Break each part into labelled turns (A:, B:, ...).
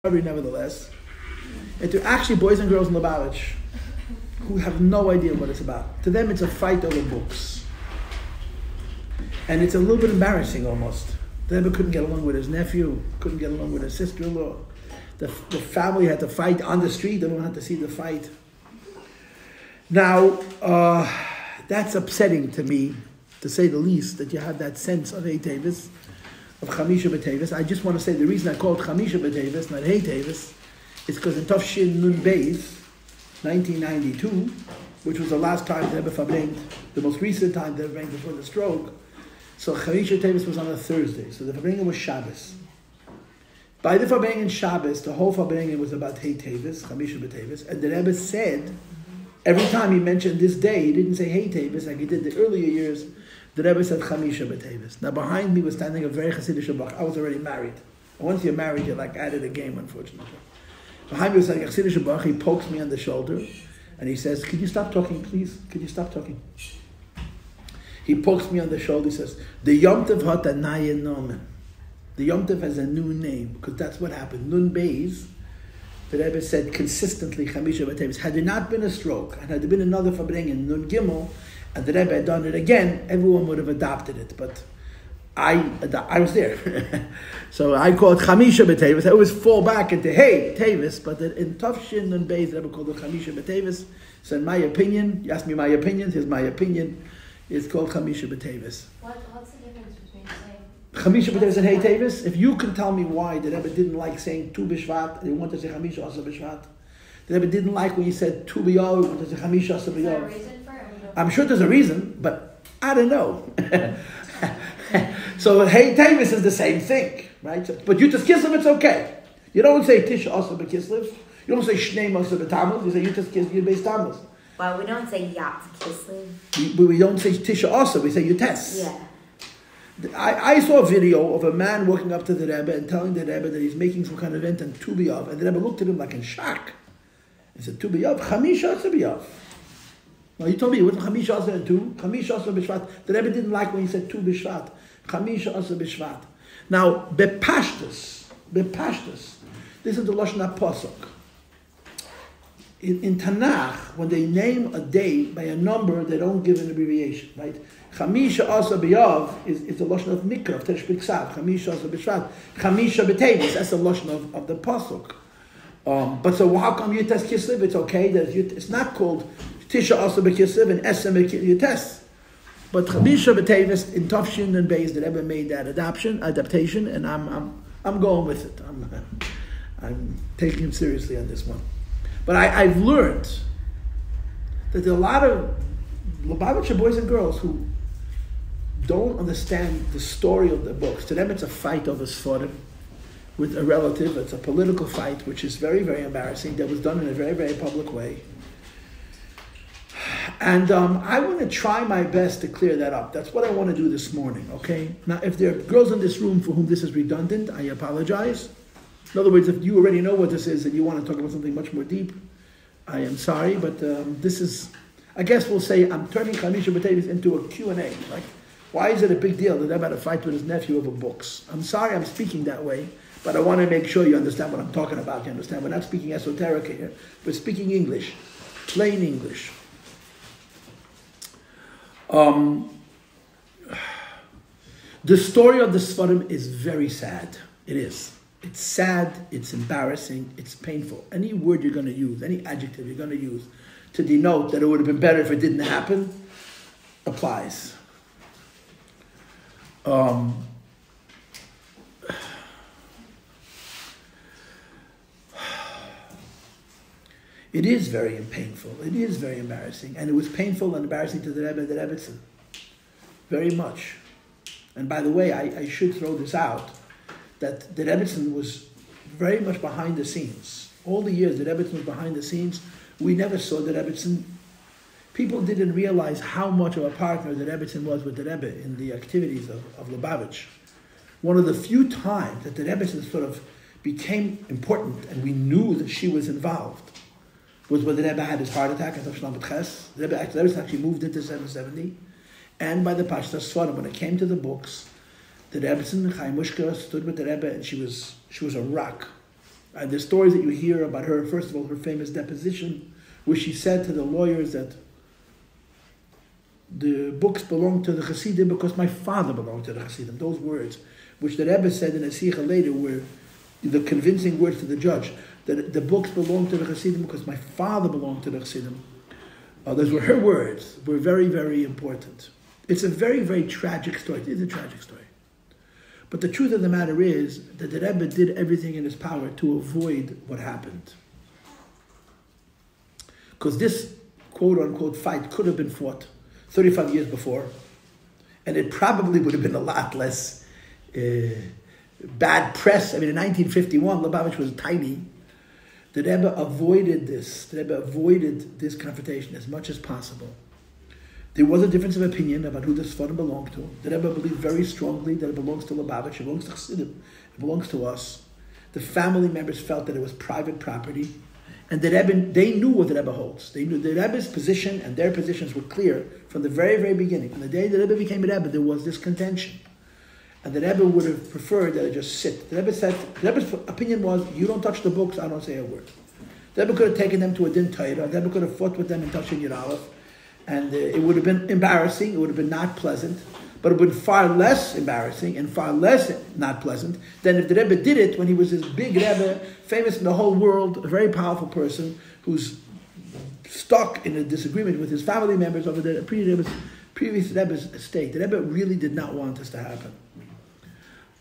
A: nevertheless, and to actually boys and girls in Lubavitch who have no idea what it's about. To them, it's a fight over books. And it's a little bit embarrassing almost. The Rebbe couldn't get along with his nephew, couldn't get along with his sister-in-law. The family had to fight on the street. Everyone had to see the fight. Now, that's upsetting to me, to say the least, that you have that sense of Hey Teves, of Chamisha B'Teves. I just want to say the reason I call it Chamisha B'Teves, not Hey Teves, is because in Tafshin Nun Beis, 1992, which was the last time the Rebbe Fabrengt, the most recent time the Rebbe Fabrengt before the stroke, so Chamisha B'Teves was on a Thursday, so the Fabrengen was Shabbos. By the Fabrengen Shabbos, the whole Fabrengen was about Hey Teves, Chamisha B'Teves, and the Rebbe said, every time he mentioned this day, he didn't say Hey Teves like he did the earlier years. The Rebbe said Chamisha B'Teves. Now behind me was standing a very Hasidic Bach. I was already married. And once you're married, you're like added a game, unfortunately. Behind me was standing a Hasidic Bach. He pokes me on the shoulder and he says, "Could you stop talking, please? Could you stop talking?" He pokes me on the shoulder. He says, "The Yom Tov hat a naye nomen." The Yom Tov has a new name because that's what happened. Nun Beis. The Rebbe said consistently, Chamisha B'Teves. Had there not been a stroke, and had there been another Fabrengen, Nun Gimel, and the Rebbe had done it again, everyone would have adopted it. But I was there. So I call it Chamisha B'Teves. I always fall back into Hey Teves, but in Tafshin and Beis, the Rebbe called it Chamisha B'Teves. So in my opinion, you asked me my opinion, here's my opinion, it's called Chamisha B'Teves.
B: What's the difference between saying
A: Chamisha B'Teves and Hey Teves? If you can tell me why the Rebbe didn't like saying Tu B'Shvat, and he wanted to say Chamisha Asa B'Shvat. The Rebbe didn't like when he said Tu B'Yov, he wanted to say Chamisha Asa
B: is there a
A: B'Yov.
B: reason for it?
A: I'm sure there's a reason, but I don't know. So Hey Teves is the same thing, right? But Yutas Kislev, it's okay. You don't say Tisha Asa B'Kislev. You don't say Shnei Asa B'Tamuz. You say Yutas Kislev, Yud Beis Tamuz.
C: Well, we don't say Yat Kislev.
A: We don't say Tisha Asa. We say Yutes.
C: Yeah.
A: I saw a video of a man walking up to the Rebbe and telling the Rebbe that he's making some kind of event on Tu B'Yav, and the Rebbe looked at him like in shock. He said, Tu B'Yav, Chamisha Asa B'Yav. Well, you told me it wasn't Chamisha Asa and Tu, Chamisha Asa B'Shvat. The Rebbe didn't like when he said Tu B'Shvat. Chamisha Asa B'Shvat. Now, Bepashtus, this is the Lashon HaPosuk. In Tanakh, when they name a day by a number, they don't give an abbreviation, right? Chamisha Asa B'Yav is the Lashon of Mikra, of Teresh B'Ksav. Chamisha Asa B'Shvat. Chamisha B'Teves, that's the Lashon of the Pasuk. But so how come Yutes Kislev? It's okay. It's not called Tisha Asa B'Kislev and Esem Yutes. But Chamisha B'Teves in Tafshin and Beis, the Rebbe made that adaptation, and I'm going with it. I'm taking him seriously on this one. But I've learned that there are a lot of Lubavitcher boys and girls who don't understand the story of the books. To them, it's a fight over Sforim with a relative. It's a political fight, which is very, very embarrassing. That was done in a very, very public way. And I want to try my best to clear that up. That's what I want to do this morning, okay? Now, if there are girls in this room for whom this is redundant, I apologize. In other words, if you already know what this is and you want to talk about something much more deep, I am sorry, but this is, I guess we'll say, I'm turning Chamisha B'Teves into a Q&A. Like, why is it a big deal that Rebbe had a fight with his nephew over books? I'm sorry I'm speaking that way, but I want to make sure you understand what I'm talking about. You understand? We're not speaking esoteric here. We're speaking English, plain English. The story of the Sfarim is very sad. It is. It's sad, it's embarrassing, it's painful. Any word you're going to use, any adjective you're going to use to denote that it would have been better if it didn't happen, applies. It is very painful. It is very embarrassing. And it was painful and embarrassing to the Rebbe and the Rebbetzin. Very much. And by the way, I should throw this out, that the Rebbetzin was very much behind the scenes. All the years the Rebbetzin was behind the scenes, we never saw the Rebbetzin. People didn't realize how much of a partner the Rebbetzin was with the Rebbe in the activities of Lubavitch. One of the few times that the Rebbetzin sort of became important and we knew that she was involved was when the Rebbe had his heart attack at Shalom Ches. The Rebbe actually moved into 770. And by the Pashtas Sfarim, when it came to the books, the Rebbetzin, Chaim Mushka, stood with the Rebbe, and she was a rock. And the stories that you hear about her, first of all, her famous deposition, where she said to the lawyers that the books belong to the Hasidim because my father belonged to the Hasidim. Those words, which the Rebbe said in a Sikha later, were the convincing words to the judge, that the books belong to the Hasidim because my father belonged to the Hasidim. Those were her words, were very, very important. It's a very, very tragic story. It is a tragic story. But the truth of the matter is that the Rebbe did everything in his power to avoid what happened. Because this quote-unquote fight could have been fought 35 years before, and it probably would have been a lot less bad press. I mean, in 1951, Lubavitch was tiny. The Rebbe avoided this. The Rebbe avoided this confrontation as much as possible. There was a difference of opinion about who the Sfarim belonged to. The Rebbe believed very strongly that it belongs to Lubavitch, it belongs to Chassidim, it belongs to us. The family members felt that it was private property. And the Rebbe, they knew what the Rebbe holds. They knew the Rebbe's position and their positions were clear from the very, very beginning. From the day the Rebbe became a Rebbe, there was this contention. And the Rebbe would have preferred that it just sit. The Rebbe said, the Rebbe's opinion was, you don't touch the books, I don't say a word. The Rebbe could have taken them to a din Torah. The Rebbe could have fought with them in Tashin Yud Aleph. And it would have been embarrassing, it would have been not pleasant, but it would have been far less embarrassing and far less not pleasant than if the Rebbe did it when he was this big Rebbe, famous in the whole world, a very powerful person who's stuck in a disagreement with his family members over the previous Rebbe's estate. The Rebbe really did not want this to happen.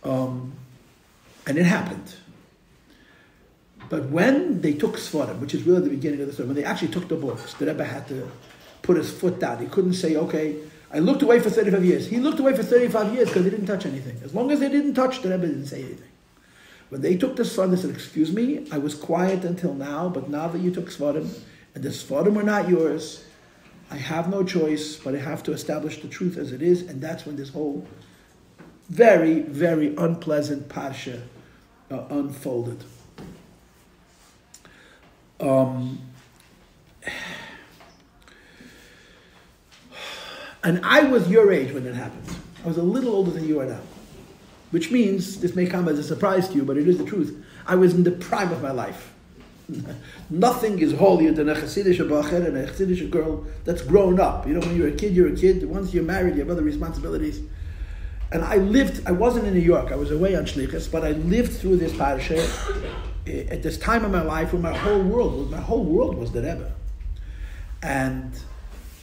A: And it happened. But when they took Sfarim, which is really the beginning of the story, when they actually took the books, the Rebbe had to put his foot down. He couldn't say, okay, I looked away for 35 years. He looked away for 35 years because they didn't touch anything. As long as they didn't touch, the Rebbe didn't say anything. When they took the Sfarim, they said, excuse me, I was quiet until now, but now that you took Sfarim, and the Sfarim are not yours, I have no choice, but I have to establish the truth as it is, and that's when this whole very, very unpleasant parsha unfolded. And I was your age when it happened. I was a little older than you are now. Which means, this may come as a surprise to you, but it is the truth. I was in the prime of my life. Nothing is holier than a Hasidic bacher and a Hasidic girl that's grown up. You know, when you're a kid, you're a kid. Once you're married, you have other responsibilities. And I wasn't in New York, I was away on Shlichus, but I lived through this parasha at this time of my life where my whole world was the Rebbe. And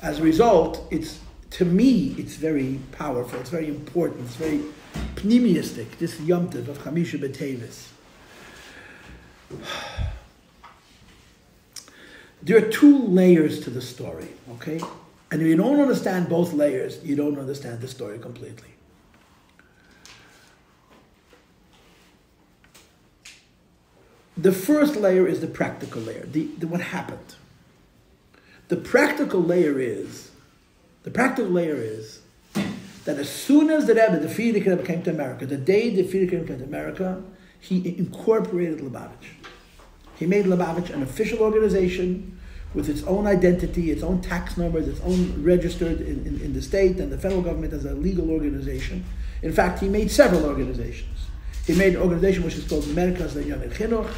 A: as a result, to me, it's very powerful, it's very important, it's very pneumistic, this Yom Tov of Chamisha B'Teves. There are two layers to the story, okay? And if you don't understand both layers, you don't understand the story completely. The first layer is the practical layer, what happened. The practical layer is that as soon as the Rebbe, the Frierdiker Rebbe, came to America, the day the Frierdiker Rebbe came to America, he incorporated Lubavitch. He made Lubavitch an official organization with its own identity, its own tax numbers, its own registered in the state and the federal government as a legal organization. In fact, he made several organizations. He made an organization which is called Merkaz Le'Inyanei Chinuch.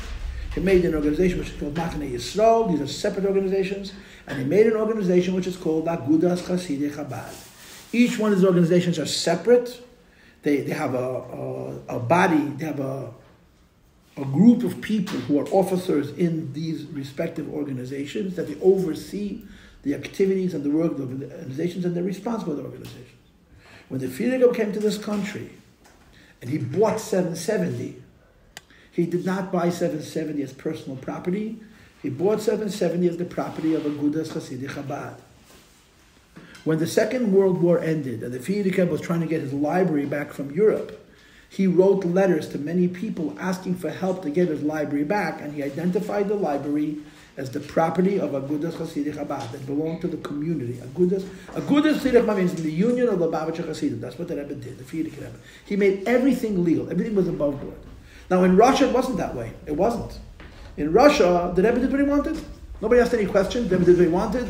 A: He made an organization which is called Machaneh Yisrael. These are separate organizations. And he made an organization which is called Agudas Chasidei Chabad. Each one of these organizations are separate. They have a body, they have a group of people who are officers in these respective organizations that they oversee the activities and the work of the organizations, and they're responsible for the organizations. When the Frierdiker came to this country and he bought 770, he did not buy 770 as personal property. He bought 770 as the property of Agudas Chasidei Chabad. When the Second World War ended and the Frierdiker was trying to get his library back from Europe, he wrote letters to many people asking for help to get his library back, and he identified the library as the property of Agudas Chasidei Chabad that belonged to the community. Agudas Chasidei Chabad means the union of the Lubavitcher Hasidim. That's what the Rebbe did, the Frierdiker Rebbe. He made everything legal. Everything was above board. Now in Russia, it wasn't that way. It wasn't. In Russia, the Rebbe did what he wanted. Nobody asked any questions. The Rebbe did what he wanted.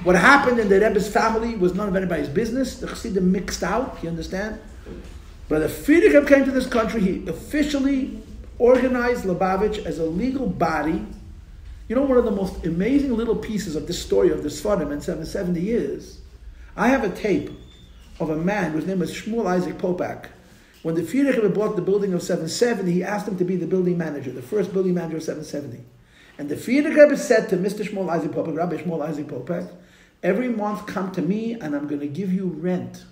A: What happened in the Rebbe's family was none of anybody's business. The Chassidim mixed out, you understand? But the Frierdiker came to this country, he officially organized Lubavitch as a legal body. You know, one of the most amazing little pieces of this story of the Sfarim in 770 is, I have a tape of a man whose name was Shmuel Isaac Popak. When the Frierdiker bought the building of 770, he asked him to be the building manager, the first building manager of 770. And the Frierdiker said to Mr. Shmuel Isaac Popak, Rabbi Shmuel Isaac Popak, every month come to me and I'm going to give you rent.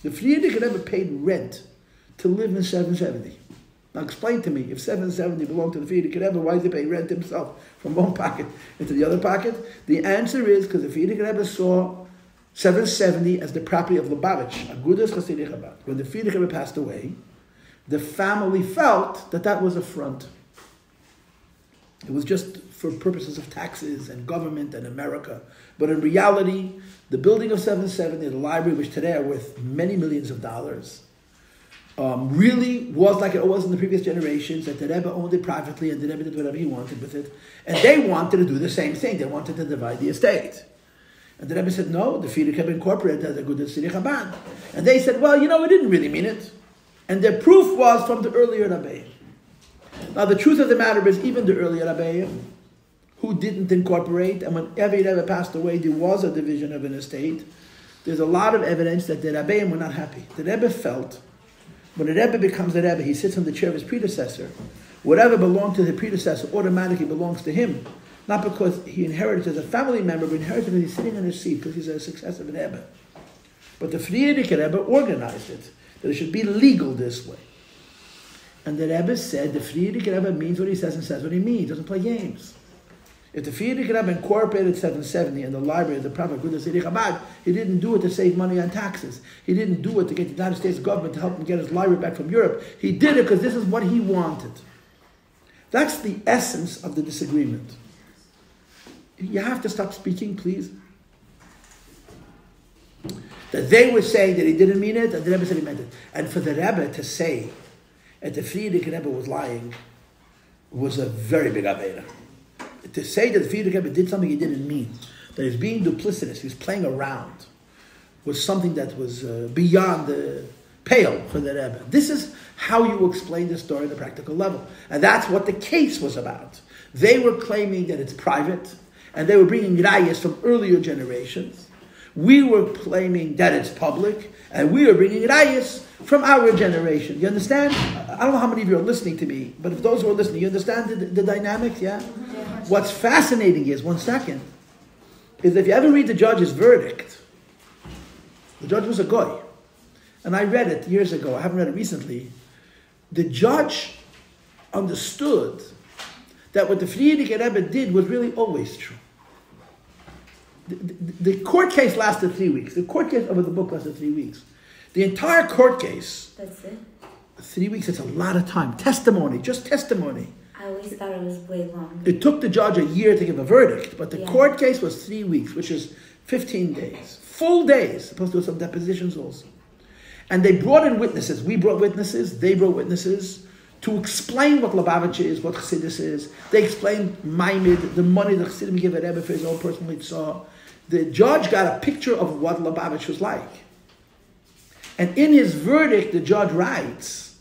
A: The Frierdiker Rebbe paid rent to live in 770. Now explain to me, if 770 belonged to the Frierdiker Rebbe, why does he pay rent himself from one pocket into the other pocket? The answer is because the Frierdiker Rebbe saw 770 as the property of Lubavitch, Agudas Chasidei Chabad. When the Frierdiker Rebbe passed away, the family felt that that was a front. It was just for purposes of taxes and government and America. But in reality, the building of 770, the library, which today are worth many millions of dollars, really was like it was in the previous generations, that the Rebbe owned it privately and the Rebbe did whatever he wanted with it. And they wanted to do the same thing. They wanted to divide the estate. And the Rebbe said, no, the Frierdiker Rebbe incorporated as a good Tzidich Chabad. And they said, well, you know, we didn't really mean it. And their proof was from the earlier Rabbi. Now, the truth of the matter is, even the earlier Rabbi, who didn't incorporate, and when every Rebbe passed away, there was a division of an estate, there's a lot of evidence that the Rabbeim were not happy. The Rebbe felt, when the Rebbe becomes the Rebbe, he sits on the chair of his predecessor. Whatever belonged to the predecessor automatically belongs to him. Not because he inherited as a family member, but inherited because he's sitting on his seat, because he's a successor of the Rebbe. But the Frierdiker Rebbe organized it, that it should be legal this way. And the Rebbe said, the Frierdiker Rebbe means what he says and says what he means. He doesn't play games. If the Frierdiker Rebbe incorporated 770 in the library of the proper Agudas Chasidei Chabad, he didn't do it to save money on taxes. He didn't do it to get the United States government to help him get his library back from Europe. He did it because this is what he wanted. That's the essence of the disagreement. You have to stop speaking, please. That they were saying that he didn't mean it, and the Rebbe said he meant it. And for the Rebbe to say that the Frierdiker Rebbe was lying was a very big avera. To say that the Frierdiker Rebbe did something he didn't mean, that he was being duplicitous, he was playing around, was something that was beyond the pale for the Rebbe. This is how you explain the story at a practical level. And that's what the case was about. They were claiming that it's private, and they were bringing rayas from earlier generations. We were claiming that it's public, and we were bringing rayas from our generation. You understand? I don't know how many of you are listening to me, but if those who are listening, you understand the dynamics, yeah? What's fascinating is, one second, is if you ever read the judge's verdict, the judge was a goy. And I read it years ago, I haven't read it recently. The judge understood that what the Frierdiker Rebbe did was really always true. The court case lasted 3 weeks. The court case over the book lasted 3 weeks. The entire court case.
C: That's it?
A: 3 weeks, it's a lot of time. Testimony, just testimony.
C: I always thought it was way longer.
A: It took the judge a year to give a verdict, but the court case was 3 weeks, which is 15 days. Full days, supposed to do some depositions also. And they brought in witnesses. We brought witnesses, they brought witnesses to explain what Lubavitch is, what Chassidus is. They explained Maimid, the money the Chassidim gave at Rebbe for his own personal mitzvah. The judge got a picture of what Lubavitch was like. And in his verdict, the judge writes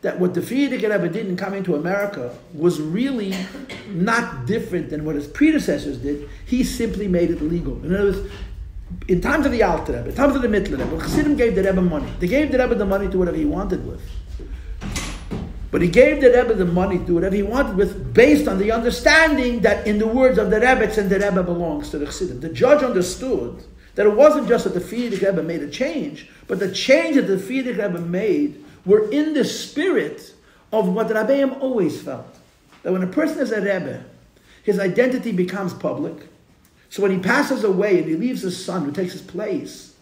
A: that what the Frierdiker Rebbe did in coming to America was really not different than what his predecessors did. He simply made it legal. In other words, in times of the Alter Rebbe, in times of the Mittler Rebbe, Chassidim gave the Rebbe money. They gave the Rebbe the money to do whatever he wanted with. But he gave the Rebbe the money to do whatever he wanted with, based on the understanding that in the words of the Rebbe, and the Rebbe belongs to the Chassidim. The judge understood that it wasn't just that the Frierdiker Rebbe made a change, but the change that the Frierdiker Rebbe made were in the spirit of what the Rabbeim always felt. That when a person is a Rebbe, his identity becomes public. So when he passes away and he leaves his son who takes his place,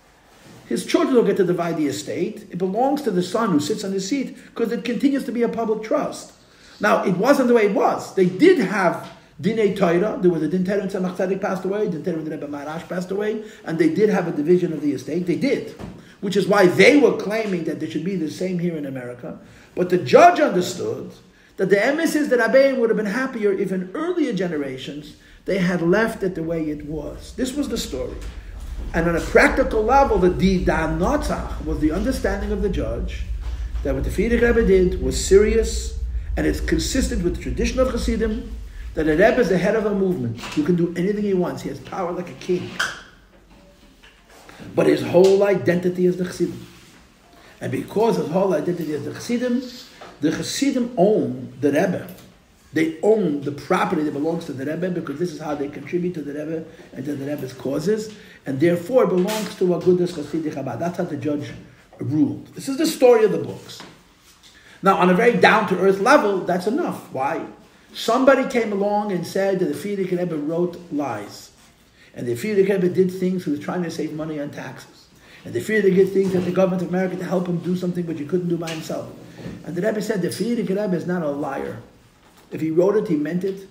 A: his children will get to divide the estate. It belongs to the son who sits on his seat because it continues to be a public trust. Now, it wasn't the way it was. They did have Dinei Torah. There was a Din Torah when Tzemach Tzedek passed away, Din Torah when the Rebbe Maharash passed away, and they did have a division of the estate. They did. Which is why they were claiming that there should be the same here in America. But the judge understood that the emes is that Rabbeim would have been happier if in earlier generations they had left it the way it was. This was the story. And on a practical level, the Didan Notzach was the understanding of the judge that what the Frierdiker Rebbe did was serious, And it's consistent with the tradition of Hasidim that a Rebbe is the head of a movement who can do anything he wants. He has power like a king. But his whole identity is the Hasidim. And because his whole identity is the Hasidim own the Rebbe. They own the property that belongs to the Rebbe because this is how they contribute to the Rebbe and to the Rebbe's causes. And therefore belongs to Agudas Chassidic Chabad. That's how the judge ruled. This is the story of the books. Now, on a very down-to-earth level, that's enough. Why? Somebody came along and said that the Frierdiker Rebbe wrote lies. And the Frierdiker Rebbe did things, he was trying to save money on taxes. And the Frierdiker did things at the government of America to help him do something which he couldn't do by himself. And the Rebbe said the Frierdiker Rebbe is not a liar. If he wrote it, he meant it.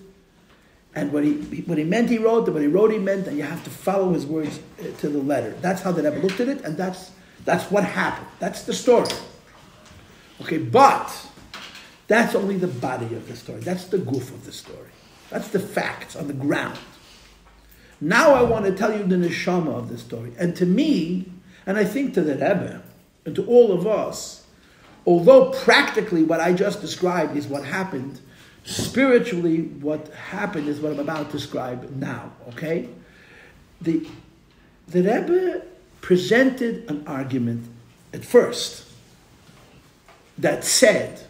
A: And what he meant, he wrote. And what he wrote, he meant. And you have to follow his words to the letter. That's how the Rebbe looked at it, and that's what happened. That's the story. Okay, but that's only the body of the story. That's the goof of the story. That's the facts on the ground. Now I want to tell you the neshama of the story. And to me, and I think to the Rebbe, and to all of us, although practically what I just described is what happened, spiritually what happened is what I'm about to describe now, okay? The Rebbe presented an argument at first that said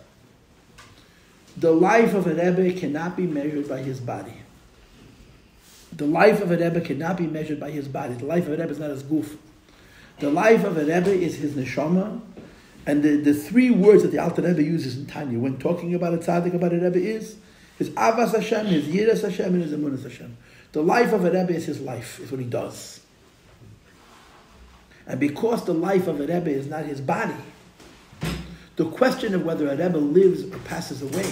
A: the life of a Rebbe cannot be measured by his body. The life of a Rebbe cannot be measured by his body. The life of a Rebbe is not his goof. The life of a Rebbe is his neshama. And the three words that the Alter Rebbe uses in Tanya when talking about a tzaddik, about a Rebbe is his avas Hashem, his yiras Hashem, and his emunas Hashem. The life of a Rebbe is his life, is what he does. And because the life of a Rebbe is not his body, the question of whether a Rebbe lives or passes away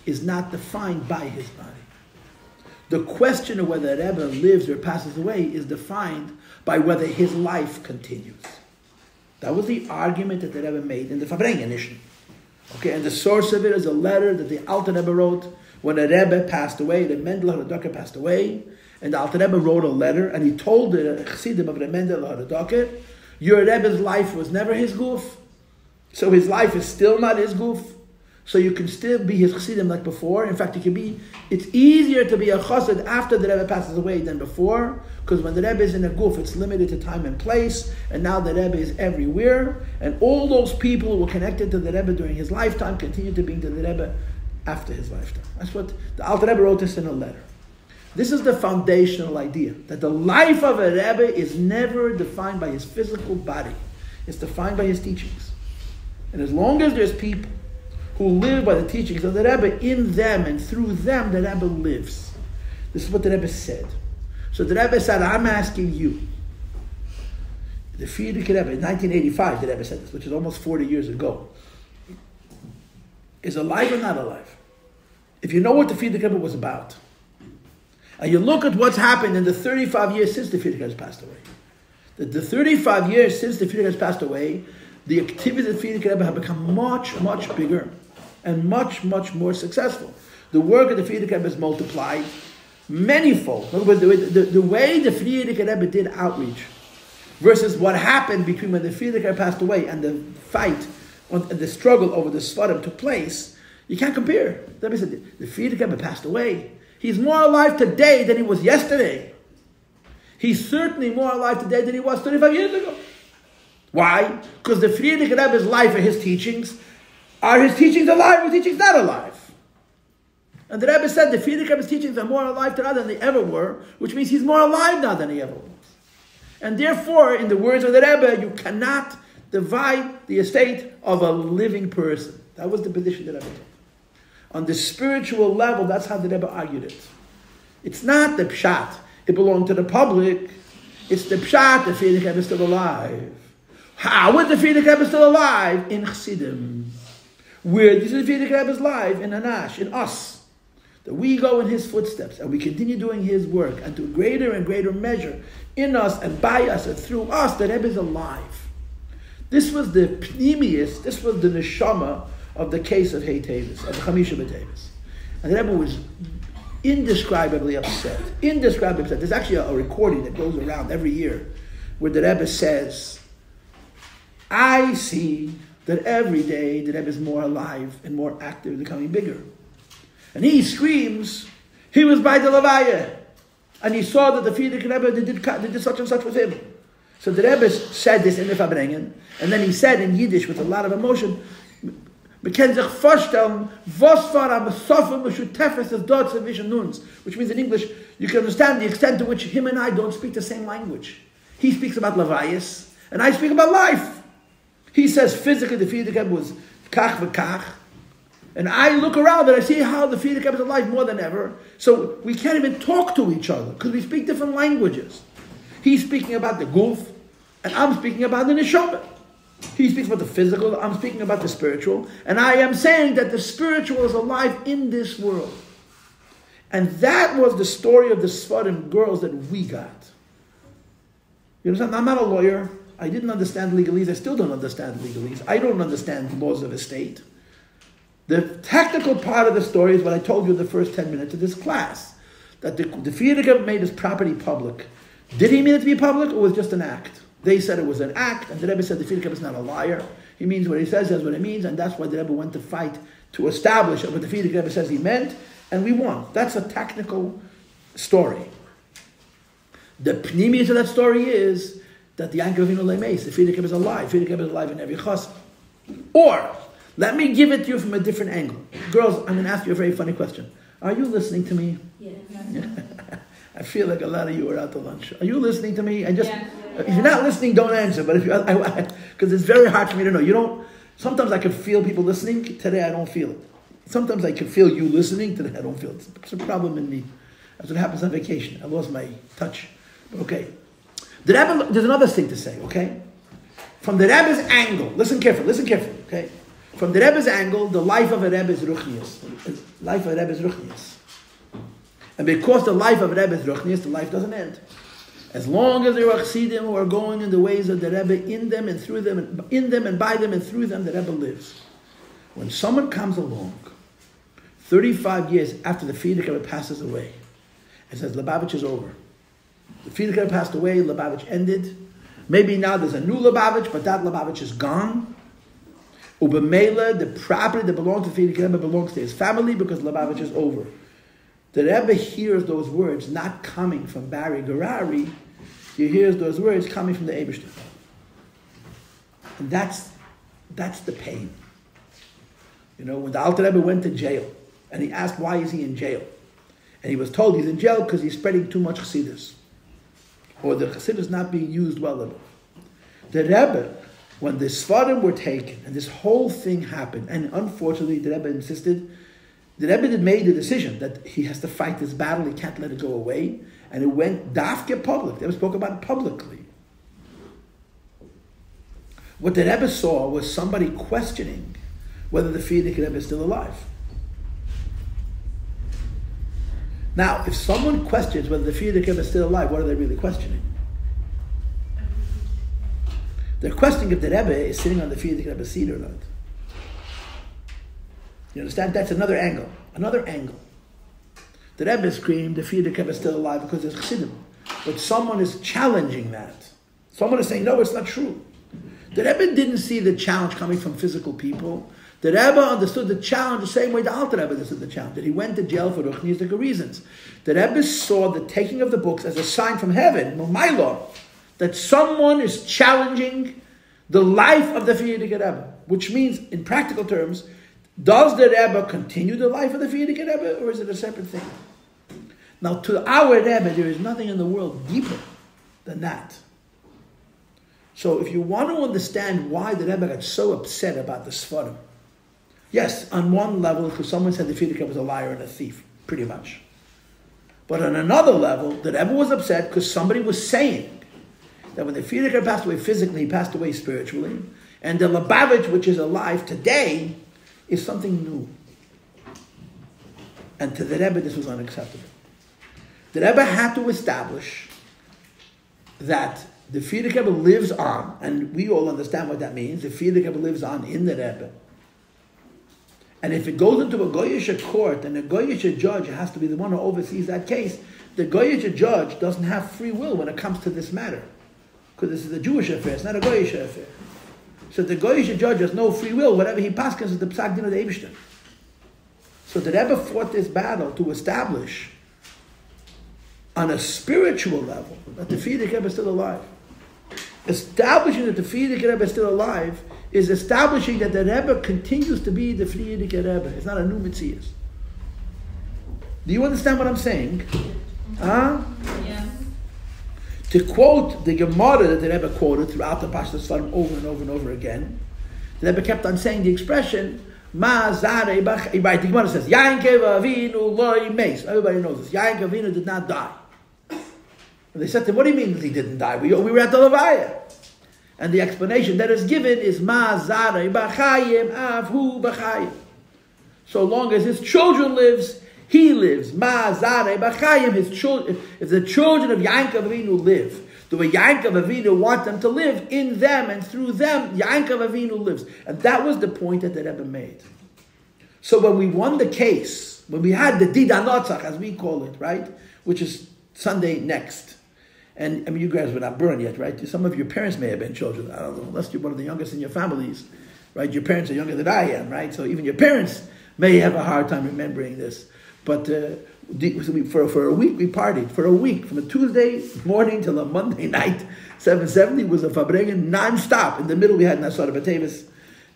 A: is not defined by his body. The question of whether a Rebbe lives or passes away is defined by whether his life continues. That was the argument that the Rebbe made in the Fabrengen issue. Okay, and the source of it is a letter that the Alter Rebbe wrote when a Rebbe passed away, the Mendel HaRadoker passed away, and the Alter Rebbe wrote a letter, and he told the Chassidim of the Mendel HaRadoker, your Rebbe's life was never his goof, so his life is still not his goof, so you can still be his Chassidim like before. In fact, it's easier to be a Chassid after the Rebbe passes away than before, because when the Rebbe is in a goof, it's limited to time and place, and now the Rebbe is everywhere, and all those people who were connected to the Rebbe during his lifetime continue to be to the Rebbe after his lifetime. That's what the Alter Rebbe wrote this in a letter. This is the foundational idea, that the life of a Rebbe is never defined by his physical body. It's defined by his teachings. And as long as there's people who live by the teachings of the Rebbe, in them and through them, the Rebbe lives. This is what the Rebbe said. So the Rebbe said, I'm asking you, the Frierdiker Rebbe, in 1985, the Rebbe said this, which is almost 40 years ago, is alive or not alive? If you know what the Frierdiker Rebbe was about, and you look at what's happened in the 35 years since the Frierdiker has passed away, the 35 years since the Frierdiker has passed away, the activities of the Frierdiker Rebbe have become much, much bigger and much, much more successful. The work of the Frierdiker Rebbe is multiplied manyfold. In other words, the way the Frierdiker Rebbe did outreach versus what happened between when the Frierdiker Rebbe passed away and the fight, the struggle over the Svarim took place, you can't compare. The Rebbe said, the Frierdiker Rebbe passed away. He's more alive today than he was yesterday. He's certainly more alive today than he was 35 years ago. Why? Because the Frierdiker Rebbe's life are his teachings. Are his teachings alive or his teachings not alive? And the Rebbe said the Frierdiker Rebbe's teachings are more alive now than they ever were, which means he's more alive now than he ever was. And therefore, in the words of the Rebbe, you cannot divide the estate of a living person. That was the position that Rebbe took. On the spiritual level, that's how the Rebbe argued it. It's not the pshat. It belonged to the public. It's the pshat, the Frierdiker Rebbe is still alive. How is the Frierdiker Rebbe still alive? In Chassidim. Where is the Frierdiker Rebbe's life? In Anash, in us. That we go in his footsteps and we continue doing his work, and to a greater and greater measure in us and by us and through us, the Rebbe is alive. This was the pnimius, this was the neshama of the case of Teves, of the Chamisha B'Teves. And the Rebbe was indescribably upset. Indescribably upset. There's actually a recording that goes around every year where the Rebbe says, I see that every day the Rebbe is more alive and more active, becoming bigger. And he screams, he was by the Levaya, and he saw that the Frierdiker Rebbe did such and such with him. So the Rebbe said this in the Fabrengen, and then he said in Yiddish with a lot of emotion, which means in English, you can understand the extent to which him and I don't speak the same language. He speaks about Levayas, and I speak about life. He says physically the Frierdiker Rebbe was kach v'kach, and I look around and I see how the Frierdiker Rebbe is alive more than ever. So we can't even talk to each other because we speak different languages. He's speaking about the guf, and I'm speaking about the neshama. He speaks about the physical, I'm speaking about the spiritual, and I am saying that the spiritual is alive in this world. And that was the story of the Sfarim girls that we got. You understand? I'm not a lawyer. I didn't understand legalese. I still don't understand legalese. I don't understand laws of estate. The technical part of the story is what I told you in the first 10 minutes of this class. That the Frierdiker made his property public. Did he mean it to be public, or was it just an act? They said it was an act, and the Rebbe said the Frierdiker is not a liar. He means what he says, that's what it means, and that's why the Rebbe went to fight to establish what the Frierdiker Rebbe says he meant, and we won. That's a technical story. The pnimius of that story is that the Yankel Avinu Lemeis, the Frierdiker Rebbe is alive. The Frierdiker Rebbe is alive in every chas. Or, let me give it to you from a different angle. Girls, I'm going to ask you a very funny question. Are you listening to me?
C: Yes.
A: I feel like a lot of you are out to lunch. Are you listening to me? If you're not listening, don't answer. But if you, because it's very hard for me to know. Sometimes I can feel people listening. Today I don't feel it. Sometimes I can feel you listening. Today I don't feel it. It's a problem in me. That's what happens on vacation. I lost my touch. Okay. There's another thing to say. Okay. From the Rebbe's angle, listen carefully. Okay. From the Rebbe's angle, the life of a Rebbe is ruchnius. And because the life of a Rebbe is ruchnius, the life doesn't end. As long as there are chassidim who are going in the ways of the Rebbe, in them and through them, and in them and by them and through them, the Rebbe lives. When someone comes along, 35 years after the Frierdiker Rebbe passes away, and says, Lubavitch is over. The Frierdiker Rebbe passed away, Lubavitch ended. Maybe now there's a new Lubavitch, but that Lubavitch is gone. Ubemela, the property that belongs to the Frierdiker Rebbe belongs to his family because Lubavitch is over. The Rebbe hears those words not coming from Barry Garari. He hears those words coming from the Eibishter. And that's the pain. When the Alter Rebbe went to jail, and he asked why is he in jail, and he was told he's in jail because he's spreading too much chassidus, or the chassidus is not being used well enough. The Rebbe, when the Sfarim were taken, and this whole thing happened, and unfortunately the Rebbe insisted, the Rebbe had made the decision that he has to fight this battle, he can't let it go away, and it went dafke public. They spoke about it publicly. What the Rebbe saw was somebody questioning whether the Frierdiker Rebbe is still alive. Now, if someone questions whether the Frierdiker Rebbe is still alive, what are they really questioning? They're questioning if the Rebbe is sitting on the Frierdiker Rebbe's seat or not. You understand? That's another angle. The Rebbe screamed, the Frierdiker Rebbe is still alive because there's chassidim. But someone is challenging that. Someone is saying, no, it's not true. The Rebbe didn't see the challenge coming from physical people. The Rebbe understood the challenge the same way the Alter Rebbe understood the challenge, that he went to jail for ruchnistic reasons. The Rebbe saw the taking of the books as a sign from heaven, my law, that someone is challenging the life of the Frierdiker Rebbe, which means, in practical terms, does the Rebbe continue the life of the Frierdiker Rebbe, or is it a separate thing? Now, to our Rebbe, there is nothing in the world deeper than that. So, if you want to understand why the Rebbe got so upset about the Sfarim, yes, on one level, because someone said the Frierdiker Rebbe was a liar and a thief, pretty much. But on another level, the Rebbe was upset because somebody was saying that when the Frierdiker Rebbe passed away physically, he passed away spiritually, and the Lubavitch, which is alive today, is something new. And to the Rebbe, this was unacceptable. The Rebbe had to establish that the Frierdiker Rebbe lives on, and we all understand what that means. The Frierdiker Rebbe lives on in the Rebbe. And if it goes into a Goyish court, and a Goyish judge has to be the one who oversees that case, the Goyish judge doesn't have free will when it comes to this matter. Because this is a Jewish affair, it's not a Goyish affair. So the Goyish judge has no free will. Whatever he paskins is the psak din of the Eibishter. So the Rebbe fought this battle to establish on a spiritual level that the Frierdiker Rebbe is still alive. Establishing that the Frierdiker Rebbe is still alive is establishing that the Rebbe continues to be the Frierdiker Rebbe. It's not a new Metzias. Do you understand what I'm saying? Huh?
B: Yeah.
A: To quote the Gemara that the Rebbe quoted throughout the Pashtas Sfarim over and over and over again, the Rebbe kept on saying the expression, Ma Zare Bach. The Gemara says, Yainkev Avinu Loi Meis. Everybody knows this. Yainkev Avinu did not die. And they said to him, what do you mean that he didn't die? We were at the Levaya. And the explanation that is given is, Ma Zare Bachayim Avhu Bachayim. So long as his children lives, he lives. Ma Zare Bachayim, his children. If the children of Yainkev Avinu live, the way Yainkev Avinu want them to live, in them and through them, Yainkev Avinu lives. And that was the point that the Rebbe made. So when we won the case, when we had the Didan Notzach, as we call it, right, which is Sunday next, and I mean, you guys were not burned yet, right? Some of your parents may have been children. I don't know, unless you're one of the youngest in your families, right? Your parents are younger than I am, right? So even your parents may have a hard time remembering this. But for a week, we partied. For a week, from a Tuesday morning till a Monday night, 770 was a Fabrengen non-stop. In the middle, we had Nasara Teves.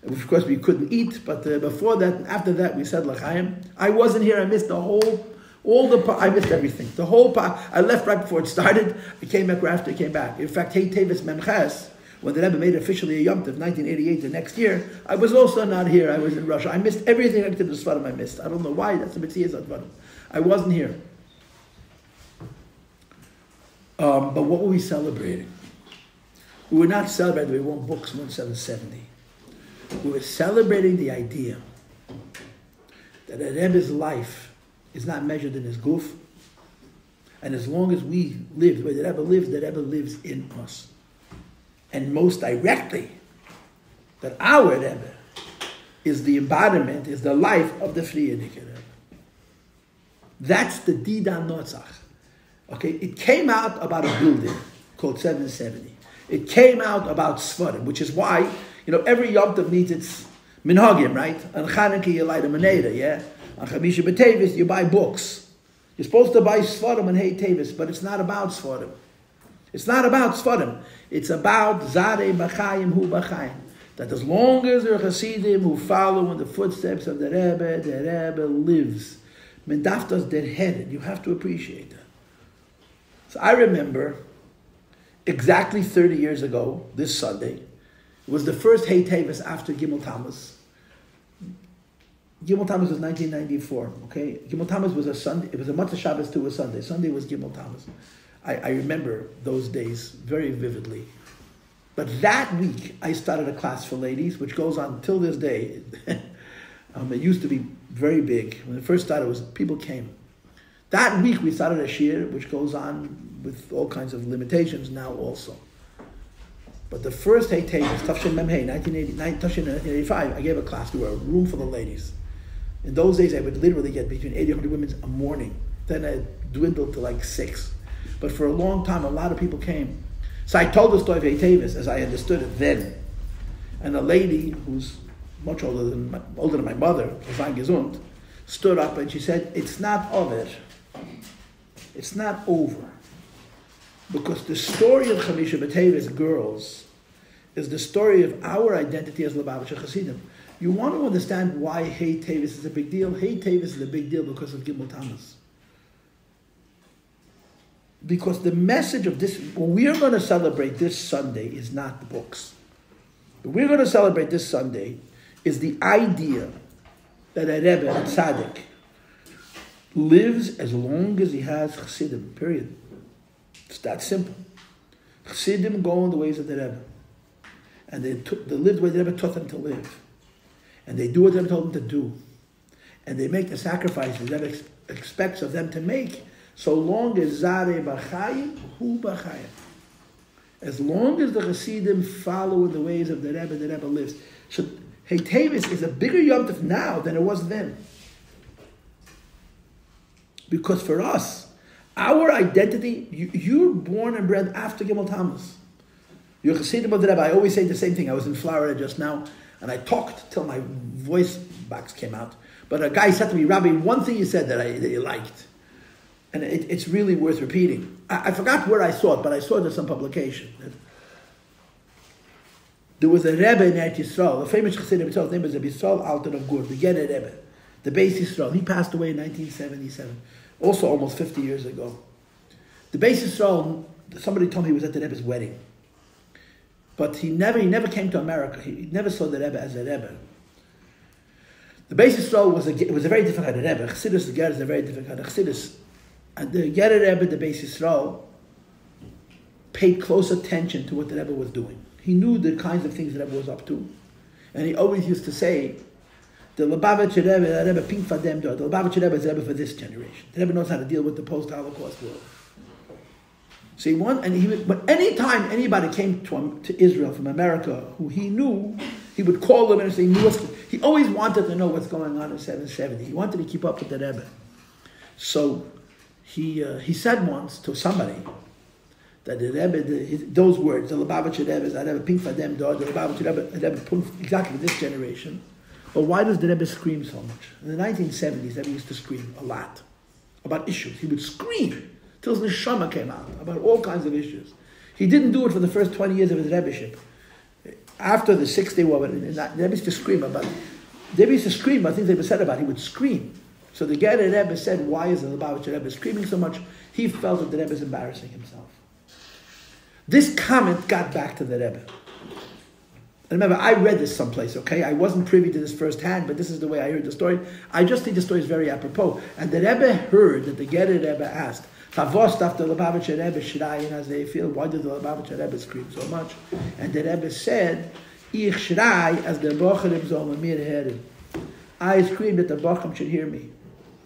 A: Of course, we couldn't eat, but before that and after that, we said L'chaim. I wasn't here. I missed I missed everything. The whole I left right before it started. I came back right after I came back. In fact, Hey Teves Memches, when the Rebbe made officially a Yom Tov, 1988, the next year, I was also not here. I was in Russia. I missed everything except the Sfarim I missed. I don't know why. That's the Metzias Advarim. I wasn't here. But what were we celebrating? We were not celebrating. We won books 1770. We were celebrating the idea that a Rebbe's life is not measured in his goof. And as long as we live where the Rebbe lives in us. And most directly, that our Rebbe is the embodiment, is the life of the Frierdiker Rebbe. That's the Didan Notzach. Okay, it came out about a building called 770. It came out about Sfarim, which is why, every Yom Tov needs its minhagim, right? On Chanukah you light a Meneda, yeah? On Chamisha B'Teves you buy books. You're supposed to buy Sfarim and Hey Teves, but it's not about Sfarim. It's not about Sfarim. It's about Zare B'Chayim Hu B'Chayim. That as long as there are Hasidim who follow in the footsteps of the Rebbe lives. Mendaftas dead-headed. You have to appreciate that. So I remember exactly 30 years ago, this Sunday, it was the first Hey Teves after Gimel Tammuz. Gimel Tammuz was 1994, okay? Gimel Tammuz was a Sunday. It was a Matzah Shabbos to a Sunday. Sunday was Gimel Tammuz. I remember those days very vividly. But that week, I started a class for ladies, which goes on till this day. It used to be very big. When it first started, people came. That week, we started a shir, which goes on with all kinds of limitations now also. But the first Hey Teves, Tafshin Memhei, 1985, I gave a class to a room full of ladies. In those days, I would literally get between 80 and 100 women a morning. Then I dwindled to like 6. But for a long time, a lot of people came. So I told the story of Hey Teves as I understood it then. And a lady who's much older than my mother, Gesund, stood up and she said, it's not over. It's not over. Because the story of Chamisha B'Teves girls is the story of our identity as Lubavitcher Hasidim. You want to understand why Hey Teves is a big deal? Hey Teves is a big deal because of Gimel Tammuz. Because the message of this, what we're going to celebrate this Sunday is not the books. What we're going to celebrate this Sunday is the idea that a Rebbe, a tzaddik, lives as long as he has Chassidim, period. It's that simple. Chassidim go in the ways of the Rebbe. And they live the way the Rebbe taught them to live. And they do what the Rebbe told them to do. And they make the sacrifices the Rebbe expects of them to make, so long as Zare B'Chayim, Hu B'Chayim. As long as the Chassidim follow in the ways of the Rebbe lives. So Hey Teves is a bigger Yom Tov now than it was then. Because for us, our identity, you're born and bred after Gimel Tammuz. You're Chassidim of the Rebbe. I always say the same thing. I was in Florida just now, and I talked till my voice box came out. But a guy said to me, Rabbi, one thing you said that you liked, and it's really worth repeating. I forgot where I saw it, but I saw it in some publication. There was a Rebbe in Eretz Yisrael, a famous Chassidim, his name was Yisrael Alter of Gur, the Gerer Rebbe, the Beis Yisrael. He passed away in 1977, also almost 50 years ago. The Beis Yisrael, somebody told me he was at the Rebbe's wedding. But he never came to America. He never saw the Rebbe as a Rebbe. The Beis Yisrael was a very different kind of Rebbe. Chassidus, the Ger is a very different kind of Chassidus. And the Gerer Rebbe, the Beis Yisrael, paid close attention to what the Rebbe was doing. He knew the kinds of things the Rebbe was up to. And he always used to say, the Lubavitcher Rebbe, the Rebbe pink for them, the Lubavitcher Rebbe is the Rebbe for this generation. The Rebbe knows how to deal with the post-Holocaust world. So but any time anybody came to Israel from America who he knew, he would call them and say he always wanted to know what's going on in 770. He wanted to keep up with the Rebbe. So he said once to somebody that the Rebbe, those words, the Lubavitcher Rebbe, the Rebbe pink for them, the Lubavitcher Rebbe put exactly this generation. But why does the Rebbe scream so much? In the 1970s, the Rebbe used to scream a lot about issues. He would scream till his neshama came out about all kinds of issues. He didn't do it for the first 20 years of his Rebbeship. After the 6-day war, the Rebbe used to scream about things they were said about. He would scream. So the Gerer Rebbe said, why is the Lubavitcher Rebbe screaming so much? He felt that the Rebbe is embarrassing himself. This comment got back to the Rebbe. And remember, I read this someplace, okay? I wasn't privy to this firsthand, but this is the way I heard the story. I just think the story is very apropos. And the Rebbe heard that the Gerer Rebbe asked, why did the Lubavitcher Rebbe scream so much? And the Rebbe said, Ich schrei as the Bocherim sollen mir hören. I scream that the Bochum should hear me.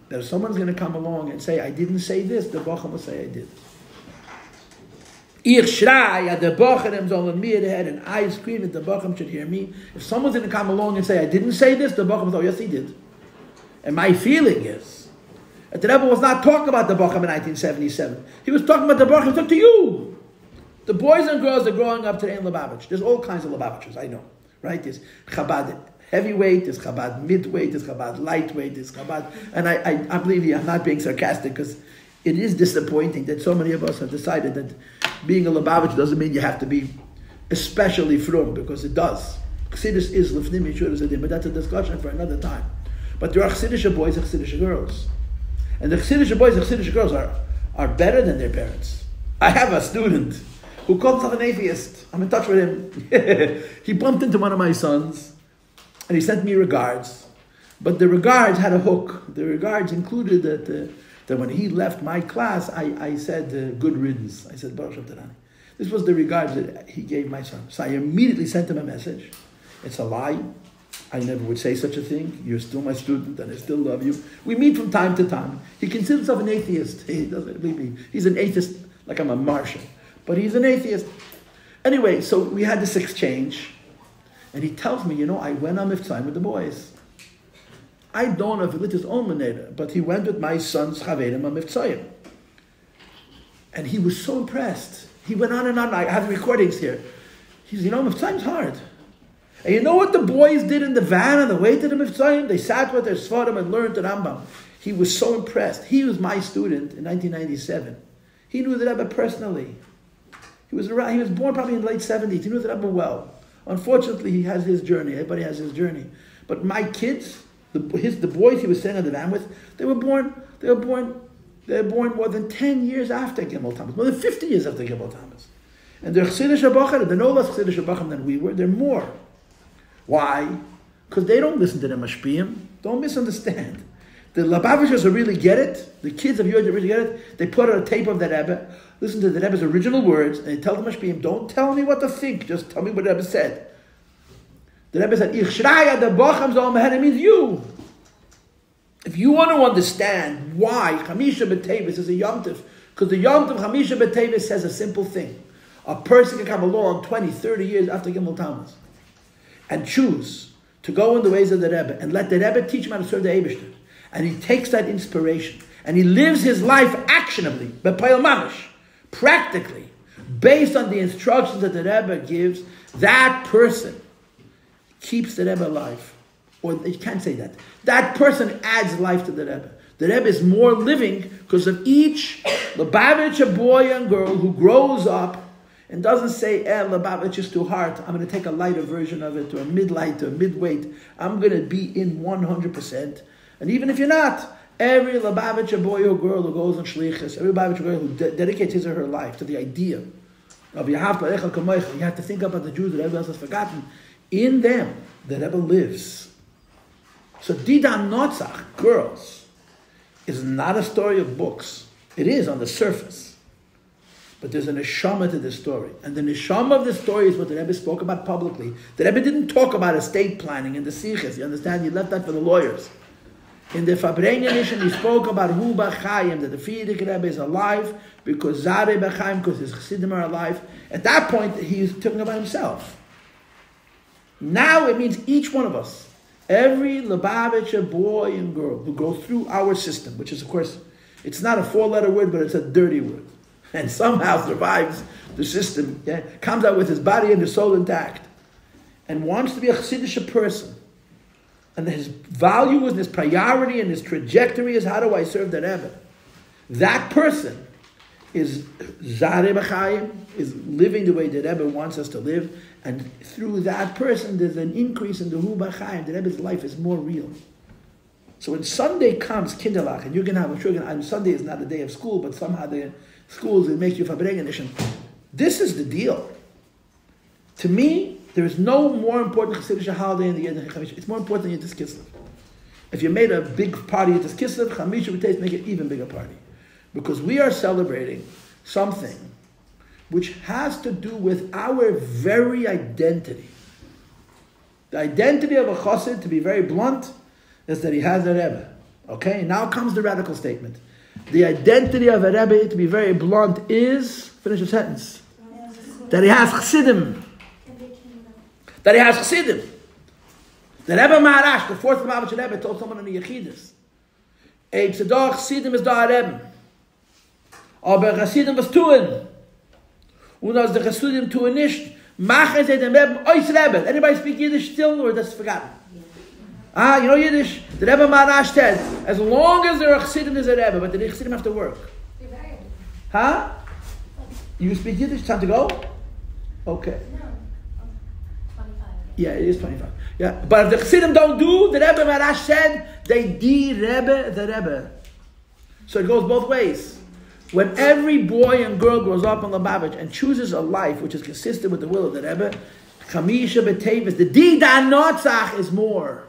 A: That if someone's going to come along and say, I didn't say this, the Bochum will say I did. Ich schrei at the Bocherim sollen mir hören. I scream that the Bochum should hear me. If someone's going to come along and say, I didn't say this, the Bochum will say, oh, yes, he did. And my feeling is, that the Rebbe was not talking about the Bochum in 1977. He was talking about the Bochum, he was talking to you. The boys and girls that are growing up today in Lubavitch. There's all kinds of Lubavitchers, I know. Right? There's Chabad heavyweight, there's Chabad midweight, there's Chabad lightweight, there's Chabad... And I believe you, I'm not being sarcastic, because it is disappointing that so many of us have decided that being a Lubavitch doesn't mean you have to be especially frum, because it does. Chassidus is Lifnim Yeshua Zadim, but that's a discussion for another time. But there are Chassidish boys and Chassidish girls. And the Chassidish boys and Chassidish girls are better than their parents. I have a student who calls himself an atheist. I'm in touch with him. He bumped into one of my sons, and he sent me regards. But the regards had a hook. The regards included that when he left my class, I said, good riddance. I said, Baruch Shem. This was the regards that he gave my son. So I immediately sent him a message. It's a lie. I never would say such a thing. You're still my student, and I still love you. We meet from time to time. He considers himself an atheist. He doesn't believe me. He's an atheist, like I'm a Martian. But he's an atheist. Anyway, so we had this exchange, and he tells me, I went on Mivtzayim with the boys. I don't know if he lit his own Meneda, but he went with my son's Chaverim on Mivtzayim. And he was so impressed. He went on and on. I have recordings here. He said, Mivtzayim's hard. And you know what the boys did in the van on the way to the Mivtzayim? They sat with their Sfarim and learned the Rambam. He was so impressed. He was my student in 1997. He knew the Rebbe personally. He was born probably in the late 70s. He knew the Rebbe well. Unfortunately, he has his journey. Everybody has his journey. But my kids, the boys he was sitting in the van with, they were born more than 10 years after Gimel Tammuz, more than 50 years after Gimel Tammuz. And they're Chassidish Abachar, they're no less Chassidish Abachar than we were. They're more. Why? Because they don't listen to the Mashpiyim. Don't misunderstand. The Lubavitchers who really get it, the kids of yours that really get it, they put on a tape of the Rebbe, listen to the Rebbe's original words, and they tell the Mashpiyim, don't tell me what to think, just tell me what the Rebbe said. The Rebbe said, Ich shraya the Bocham Zol Meher, means you. If you want to understand why Chamisha B'Teves is a Yom Tov, because the Yom Tov Chamisha B'Teves says a simple thing. A person can come along 20, 30 years after Gimel Tammuz and choose to go in the ways of the Rebbe and let the Rebbe teach him how to serve the Eibishter. And he takes that inspiration and he lives his life actionably, b'payil mamish, practically, based on the instructions that the Rebbe gives, that person keeps the Rebbe alive. Or you can't say that. That person adds life to the Rebbe. The Rebbe is more living because of each Lubavitcher boy and girl who grows up and doesn't say, Lubavitch is too hard. I'm going to take a lighter version of it, or a mid-light, or a mid-weight. I'm going to be in 100%. And even if you're not, every Lubavitcher boy or girl who goes on shlichus, every Lubavitcher girl who dedicates his or her life to the idea of you have to think about the Jews that everybody else has forgotten. In them, the Rebbe lives. So Didan Notzach, girls, is not a story of books. It is on the surface. But there's a neshama to this story. And the neshama of the story is what the Rebbe spoke about publicly. The Rebbe didn't talk about estate planning in the siches. You understand? He left that for the lawyers. In the Fabrengen Nishon, he spoke about Hu B'Chaim, that the Frierdiker Rebbe is alive because Zare B'Chaim, because his Chassidim are alive. At that point, he's talking about himself. Now it means each one of us, every Lubavitcher boy and girl who go through our system, which is, of course, it's not a 4-letter word, but it's a dirty word, and somehow survives the system, comes out with his body and his soul intact, and wants to be a Chassidish person, and his value and his priority and his trajectory is, how do I serve the Rebbe? That person is Zareh B'Chaim, is living the way the Rebbe wants us to live, and through that person there's an increase in the Hu B'Chaim. The Rebbe's life is more real. So when Sunday comes, Kinderlach, and you're going to have, I'm sure Sunday is not a day of school, but somehow the schools will make you Fabrengenischen. This is the deal. To me, there is no more important Chassidish holiday in the year than Chamisha. It's more important than Yom Kislev. If you made a big party at Yom Kislev, Chamisha would make it even bigger party. Because we are celebrating something which has to do with our very identity. The identity of a chassid, to be very blunt, is that he has a Rebbe. Okay, now comes the radical statement. The identity of a Rebbe, to be very blunt, is, finish the sentence, that he has chassidim. That he has chassidim. The Rebbe Maharash, the fourth Lubavitcher Rebbe, told someone in the Yechidus, Eib Tzedor chassidim is da Rebbe. Aber chassidim was tun. Und als the chassidim tun nicht, machen sie den Rebbe ois Rebbe. Anybody speak Yiddish still, or that's forgotten? Yeah. You know Yiddish? The Rebbe Maharash said, as long as there are chassidim, there's a Rebbe, but the chassidim have to work. Huh? You speak Yiddish? Time to go? Okay.
B: No. 25.
A: Yeah, it is 25. Yeah, but if the chassidim don't do, the Rebbe Maharash said, they de-Rebbe the Rebbe. So it goes both ways. When every boy and girl grows up in Lubavitch and chooses a life which is consistent with the will of the Rebbe, Chamisha B'Teves, the Didan Notzach is more.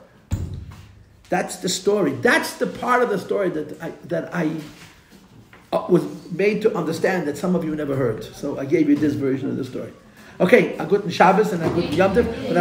A: That's the story. That's the part of the story that I was made to understand that some of you never heard. So I gave you this version of the story. Okay, a good Shabbos and a good Yom Tov.